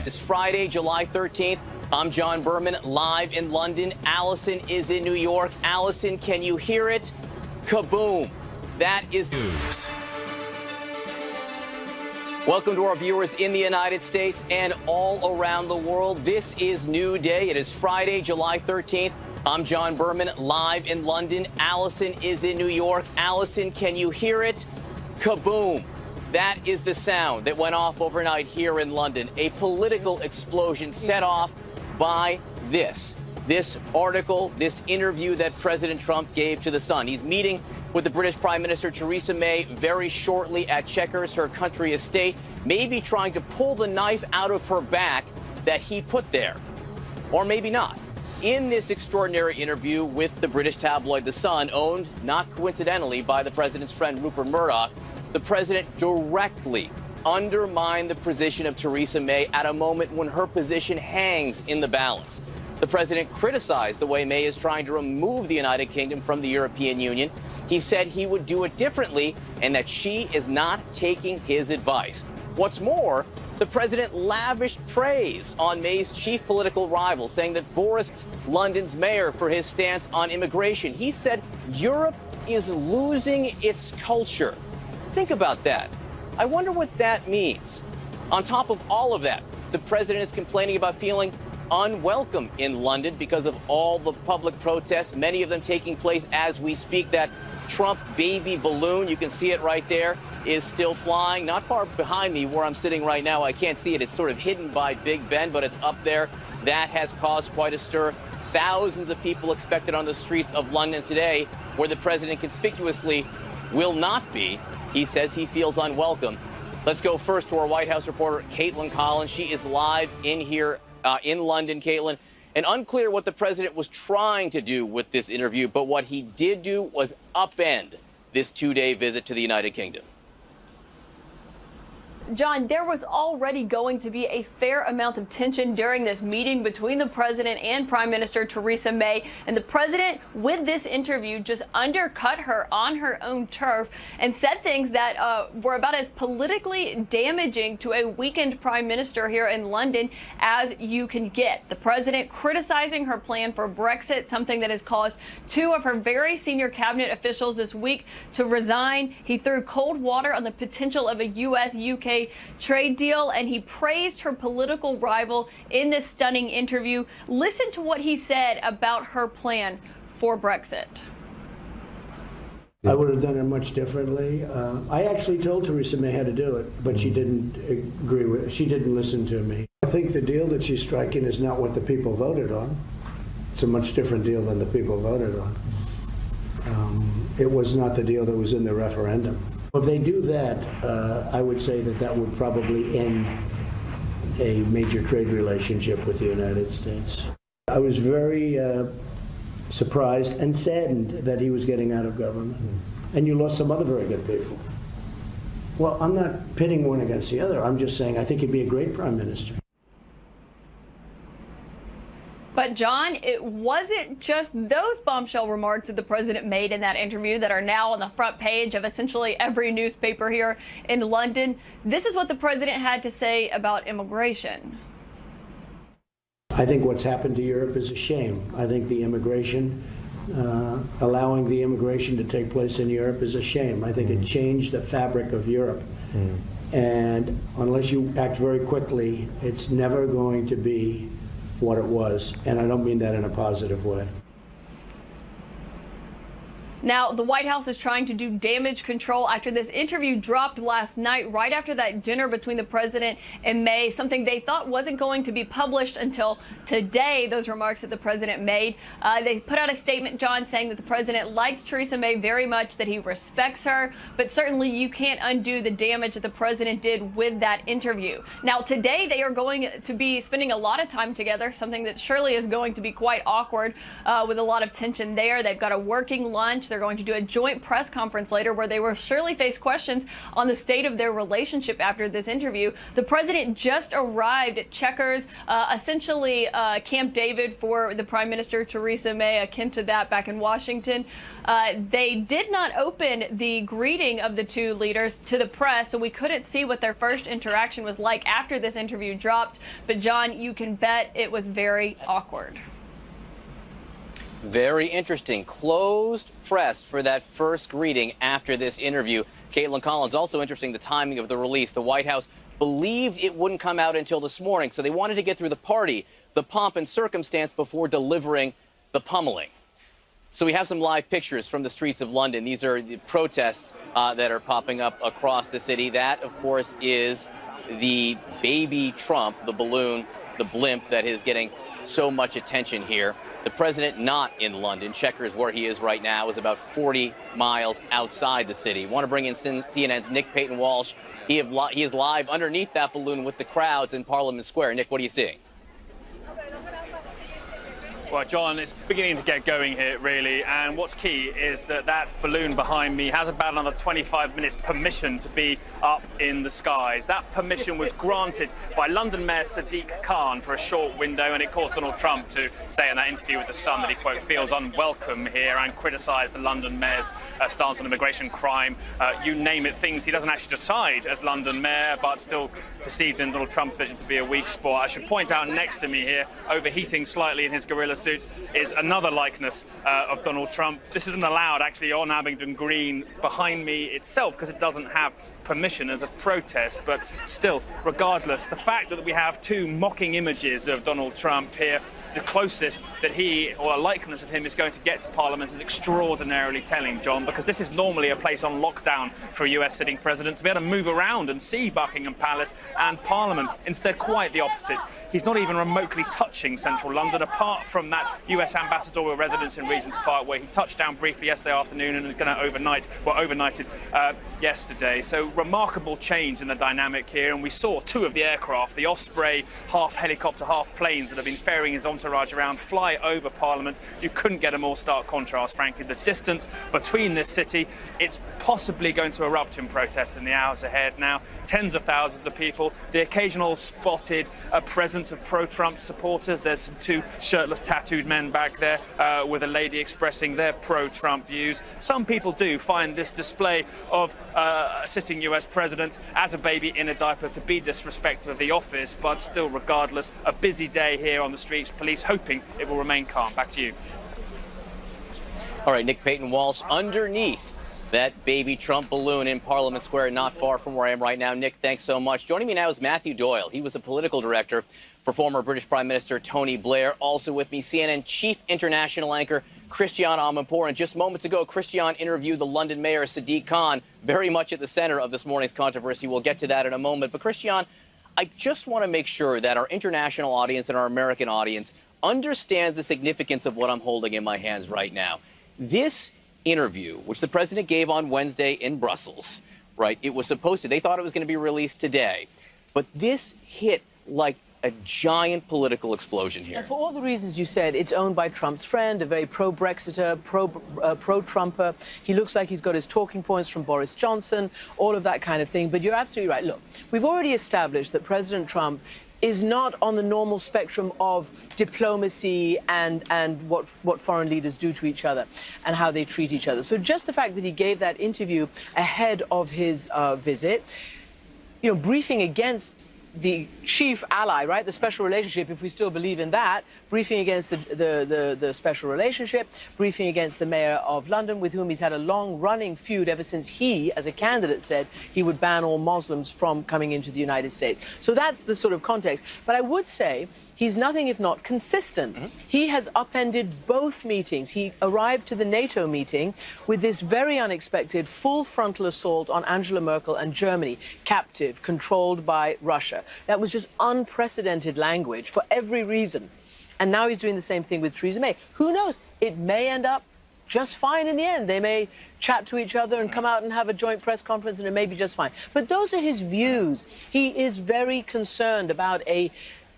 It's Friday, July 13th. I'm John Berman, live in London. Allison is in New York. Allison, can you hear it? Kaboom. That is news. Welcome to our viewers in the United States and all around the world. This is New Day. It is Friday, July 13th. I'm John Berman, live in London. Allison is in New York. Allison, can you hear it? Kaboom. That is the sound that went off overnight here in London. A political explosion set off by this article, this interview that President Trump gave to The Sun. He's meeting with the British Prime Minister Theresa May very shortly at Chequers, her country estate, maybe trying to pull the knife out of her back that he put there. Or maybe not. In this extraordinary interview with the British tabloid The Sun, owned, not coincidentally, by the president's friend Rupert Murdoch, the president directly undermined the position of Theresa May at a moment when her position hangs in the balance. The president criticized the way May is trying to remove the United Kingdom from the European Union. He said he would do it differently and that she is not taking his advice. What's more, the president lavished praise on May's chief political rival, saying that Boris, London's mayor, for his stance on immigration. He said Europe is losing its culture. Think about that. I wonder what that means. On top of all of that, the president is complaining about feeling unwelcome in London because of all the public protests, many of them taking place as we speak. That Trump baby balloon, you can see it right there, is still flying. Not far behind me where I'm sitting right now. I can't see it. It's sort of hidden by Big Ben, but it's up there. That has caused quite a stir. Thousands of people expected on the streets of London today, where the president conspicuously will not be. He says he feels unwelcome. Let's go first to our White House reporter, Caitlin Collins. She is live in here in London, Caitlin. And unclear what the president was trying to do with this interview, but what he did do was upend this two-day visit to the United Kingdom. John, there was already going to be a fair amount of tension during this meeting between the president and Prime Minister Theresa May. And the president, with this interview, just undercut her on her own turf and said things that were about as politically damaging to a weakened prime minister here in London as you can get. The president criticizing her plan for Brexit, something that has caused two of her very senior cabinet officials this week to resign. He threw cold water on the potential of a U.S.-UK trade deal, and he praised her political rival in this stunning interview. Listen to what he said about her plan for Brexit. I would have done it much differently. I actually told Theresa May how to do it, but she didn't agree with it. She didn't listen to me. I think the deal that she's striking is not what the people voted on. It's a much different deal than the people voted on. It was not the deal that was in the referendum. If they do that, I would say that that would probably end a major trade relationship with the United States. I was very surprised and saddened that he was getting out of government. And you lost some other very good people. Well, I'm not pitting one against the other. I'm just saying I think he'd be a great prime minister. But, John, it wasn't just those bombshell remarks that the president made in that interview that are now on the front page of essentially every newspaper here in London. This is what the president had to say about immigration. I think what's happened to Europe is a shame. I think the immigration, allowing the immigration to take place in Europe is a shame. I think it changed the fabric of Europe. And unless you act very quickly, it's never going to be what it was, and I don't mean that in a positive way. Now, the White House is trying to do damage control after this interview dropped last night, right after that dinner between the president and May, something they thought wasn't going to be published until today, those remarks that the president made. They put out a statement, John, saying that the president likes Theresa May very much, that he respects her, but certainly you can't undo the damage that the president did with that interview. Now, today they are going to be spending a lot of time together, something that surely is going to be quite awkward with a lot of tension there. They've got a working lunch. lunch. They're going to do a joint press conference later where they will surely face questions on the state of their relationship after this interview. The president just arrived at Chequers, essentially Camp David for the Prime Minister Theresa May, akin to that back in Washington. They did not open the greeting of the two leaders to the press, so we couldn't see what their first interaction was like after this interview dropped. But, John, you can bet it was very awkward. Very interesting. Closed press for that first greeting after this interview. Caitlin Collins, also interesting the timing of the release. The White House believed it wouldn't come out until this morning, so they wanted to get through the party, the pomp and circumstance before delivering the pummeling. So we have some live pictures from the streets of London. These are the protests that are popping up across the city. That, of course, is the baby Trump, the balloon, the blimp that is getting so much attention here. The president not in London. Chequers, where he is right now, is about 40 miles outside the city. Want to bring in CNN's Nick Payton-Walsh. He is live underneath that balloon with the crowds in Parliament Square. Nick, what are you seeing? Well, John, it's beginning to get going here, really, and what's key is that that balloon behind me has about another 25 minutes permission to be up in the skies. That permission was granted by London Mayor Sadiq Khan for a short window, and it caused Donald Trump to say in that interview with The Sun that he, quote, feels unwelcome here and criticised the London Mayor's stance on immigration, crime, you name it, things he doesn't actually decide as London Mayor, but still perceived in Donald Trump's vision to be a weak spot. I should point out next to me here, overheating slightly in his gorilla suit, is another likeness of Donald Trump. This isn't allowed actually on Abingdon Green behind me itself because it doesn't have permission as a protest, but still, regardless, the fact that we have two mocking images of Donald Trump here, the closest that he or a likeness of him is going to get to Parliament, is extraordinarily telling, John, because this is normally a place on lockdown for a US sitting president to be able to move around and see Buckingham Palace and Parliament. Instead, quite the opposite. He's not even remotely touching central London, apart from that US ambassadorial residence in Regent's Park, where he touched down briefly yesterday afternoon and is going to overnighted yesterday. So remarkable change in the dynamic here, and we saw two of the aircraft, the Osprey, half helicopter, half planes that have been ferrying his entourage around, fly over Parliament. You couldn't get a more stark contrast, frankly. The distance between this city, it's possibly going to erupt in protests in the hours ahead now. Tens of thousands of people, the occasional spotted presence of pro-Trump supporters. There's two shirtless tattooed men back there with a lady expressing their pro-Trump views. Some people do find this display of a sitting US president as a baby in a diaper to be disrespectful of the office, but still, regardless, a busy day here on the streets. Police hoping it will remain calm. Back to you. All right, Nick Payton-Walsh underneath that baby Trump balloon in Parliament Square, not far from where I am right now. Nick, thanks so much. Joining me now is Matthew Doyle. He was the political director for former British Prime Minister Tony Blair. Also with me, CNN chief international anchor Christiane Amanpour. And just moments ago, Christiane interviewed the London Mayor Sadiq Khan, very much at the center of this morning's controversy. We'll get to that in a moment. But Christiane, I just want to make sure that our international audience and our American audience understands the significance of what I'm holding in my hands right now. This interview, which the president gave on Wednesday in Brussels, right? It was supposed to, they thought it was going to be released today, but this hit like a giant political explosion here. And for all the reasons you said, it's owned by Trump's friend, a very pro-Brexiter, pro-Trumper. He looks like he's got his talking points from Boris Johnson, all of that kind of thing. But you're absolutely right. Look, we've already established that President Trump is not on the normal spectrum of diplomacy and what foreign leaders do to each other and how they treat each other. So just the fact that he gave that interview ahead of his visit, you know, briefing against the chief ally, right, the special relationship, if we still believe in that, briefing against the special relationship, briefing against the mayor of London, with whom he's had a long-running feud ever since he, as a candidate, said he would ban all Muslims from coming into the United States. So that's the sort of context. But I would say he's nothing if not consistent. He has upended both meetings. He arrived to the NATO meeting with this very unexpected full frontal assault on Angela Merkel and Germany, captive, controlled by Russia. That was just unprecedented language for every reason. And now he's doing the same thing with Theresa May. Who knows? It may end up just fine in the end. They may chat to each other and come out and have a joint press conference, and it may be just fine. But those are his views. He is very concerned about a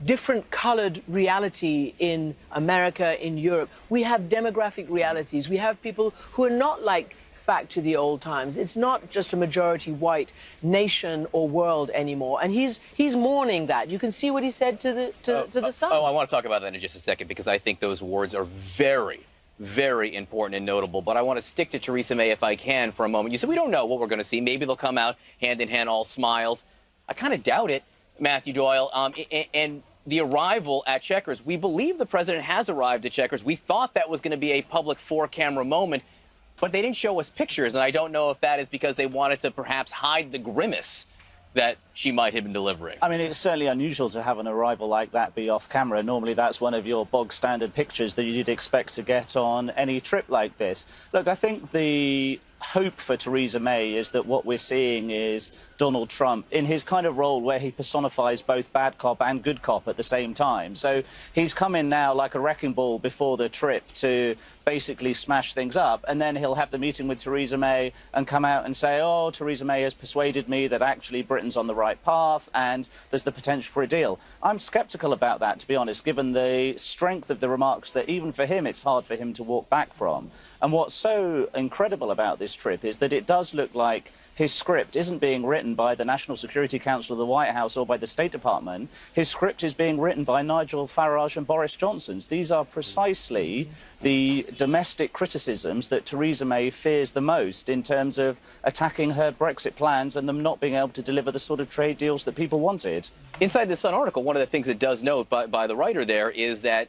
different colored reality in America, in Europe. We have demographic realities. We have people who are not like back to the old times. It's not just a majority white nation or world anymore. And he's mourning that. You can see what he said to the Sun. I want to talk about that in just a second, because I think those words are very, very important and notable. But I want to stick to Theresa May if I can for a moment. You said we don't know what we're going to see. Maybe they'll come out hand in hand, all smiles. I kind of doubt it, Matthew Doyle. And the arrival at Chequers, we believe the president has arrived at Chequers. We thought that was going to be a public four-camera moment, but they didn't show us pictures. And I don't know if that is because they wanted to perhaps hide the grimace that she might have been delivering. I mean, it's certainly unusual to have an arrival like that be off camera. Normally, that's one of your bog standard pictures that you'd expect to get on any trip like this. Look, I think the hope for Theresa May is that what we're seeing is Donald Trump in his kind of role where he personifies both bad cop and good cop at the same time. So he's come in now like a wrecking ball before the trip to basically smash things up, and then he'll have the meeting with Theresa May and come out and say, oh, Theresa May has persuaded me that actually Britain's on the right path and there's the potential for a deal. I'm sceptical about that, to be honest, given the strength of the remarks that even for him it's hard for him to walk back from. And what's so incredible about this trip is that it does look like his script isn't being written by the National Security Council of the White House or by the State Department. His script is being written by Nigel Farage and Boris Johnson. These are precisely the domestic criticisms that Theresa May fears the most in terms of attacking her Brexit plans and them not being able to deliver the sort of trade deals that people wanted. Inside the Sun article, one of the things it does note by the writer there is that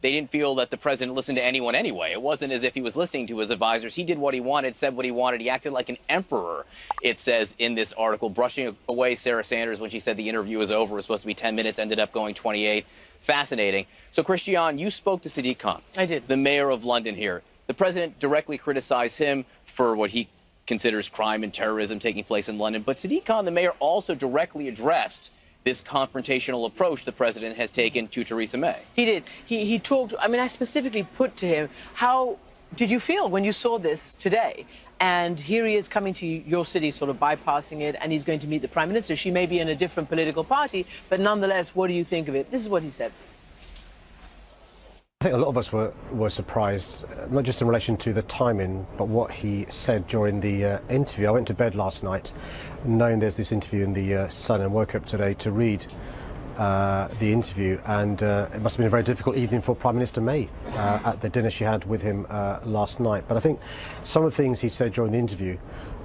they didn't feel that the president listened to anyone anyway. It wasn't as if he was listening to his advisors. He did what he wanted, said what he wanted. He acted like an emperor, it says in this article, brushing away Sarah Sanders when she said the interview was over. It was supposed to be 10 minutes, ended up going 28. Fascinating. So, Christiane, you spoke to Sadiq Khan. I did. The mayor of London here. The president directly criticized him for what he considers crime and terrorism taking place in London. But Sadiq Khan, the mayor, also directly addressed this confrontational approach the president has taken to Theresa May. He did. He talked, I mean, I specifically put to him, how did you feel when you saw this today? And here he is coming to your city, sort of bypassing it, and he's going to meet the Prime Minister. She may be in a different political party, but nonetheless, what do you think of it? This is what he said. I think a lot of us were surprised, not just in relation to the timing, but what he said during the interview. I went to bed last night knowing there's this interview in the Sun and woke up today to read the interview, and it must have been a very difficult evening for Prime Minister May at the dinner she had with him last night. But I think some of the things he said during the interview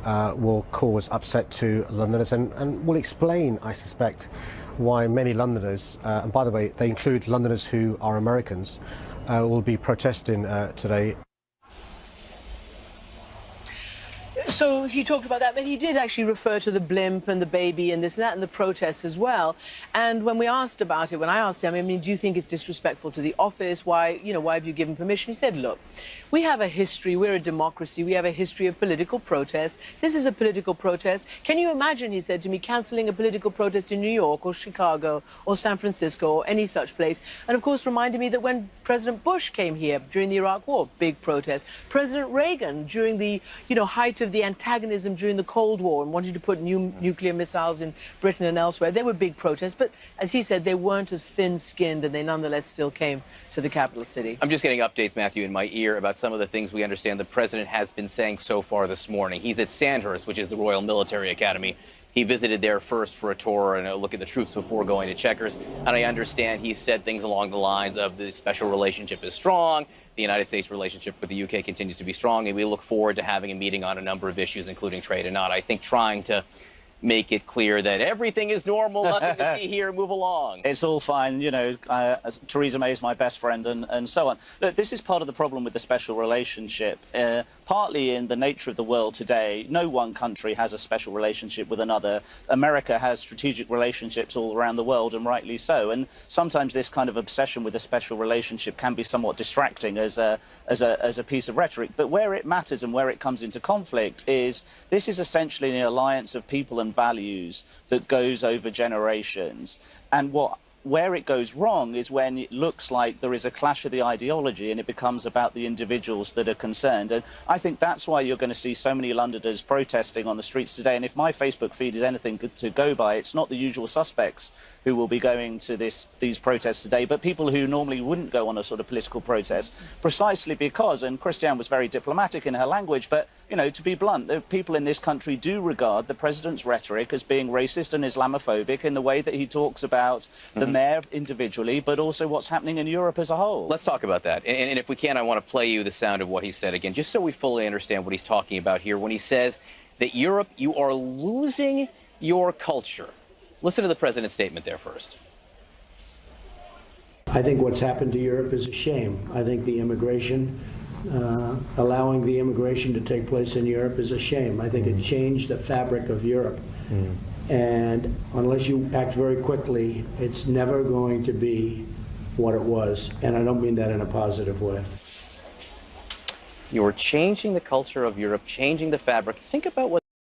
will cause upset to Londoners and will explain, I suspect, why many Londoners, and by the way, they include Londoners who are Americans, will be protesting today. So he talked about that, but he did actually refer to the blimp and the baby and this and that and the protests as well. And when we asked about it, when I asked him, I mean, do you think it's disrespectful to the office? Why, why have you given permission? He said, look, we have a history. We're a democracy. We have a history of political protests. This is a political protest. Can you imagine, he said to me, cancelling a political protest in New York or Chicago or San Francisco or any such place? And of course, reminded me that when President Bush came here during the Iraq War, big protest. President Reagan during the, height of the antagonism during the Cold War and wanting to put nuclear missiles in Britain and elsewhere, there were big protests. But as he said, they weren't as thin-skinned, and they nonetheless still came to the capital city. I'm just getting updates, Matthew, in my ear about some of the things we understand the president has been saying so far this morning. He's at Sandhurst, which is the Royal Military Academy. He visited there first for a tour and a look at the troops before going to Chequers. And I understand he said things along the lines of the special relationship is strong, the United States relationship with the UK continues to be strong, and we look forward to having a meeting on a number of issues, including trade and not. I think trying to make it clear that everything is normal, nothing to see here, move along. It's all fine, Theresa May is my best friend and so on. Look, this is part of the problem with the special relationship. Partly in the nature of the world today, no one country has a special relationship with another. America has strategic relationships all around the world, and rightly so. And sometimes this kind of obsession with a special relationship can be somewhat distracting as a piece of rhetoric. But where it matters and where it comes into conflict is this is essentially an alliance of people and values that goes over generations. And where it goes wrong is when it looks like there is a clash of the ideology and it becomes about the individuals that are concerned. And I think that's why you're going to see so many Londoners protesting on the streets today. And if my Facebook feed is anything to go by, it's not the usual suspects who will be going to these protests today, but people who normally wouldn't go on a sort of political protest, precisely because, and Christiane was very diplomatic in her language, but, you know, to be blunt, the people in this country do regard the president's rhetoric as being racist and Islamophobic in the way that he talks about the mayor individually, but also what's happening in Europe as a whole. Let's talk about that. And if we can, I want to play you the sound of what he said again, just so we fully understand what he's talking about here when he says that Europe, you are losing your culture. Listen to the president's statement there first. I think what's happened to Europe is a shame. I think the immigration, allowing the immigration to take place in Europe is a shame. I think it changed the fabric of Europe. And unless you act very quickly, it's never going to be what it was. And I don't mean that in a positive way. You're changing the culture of Europe, changing the fabric. Think about what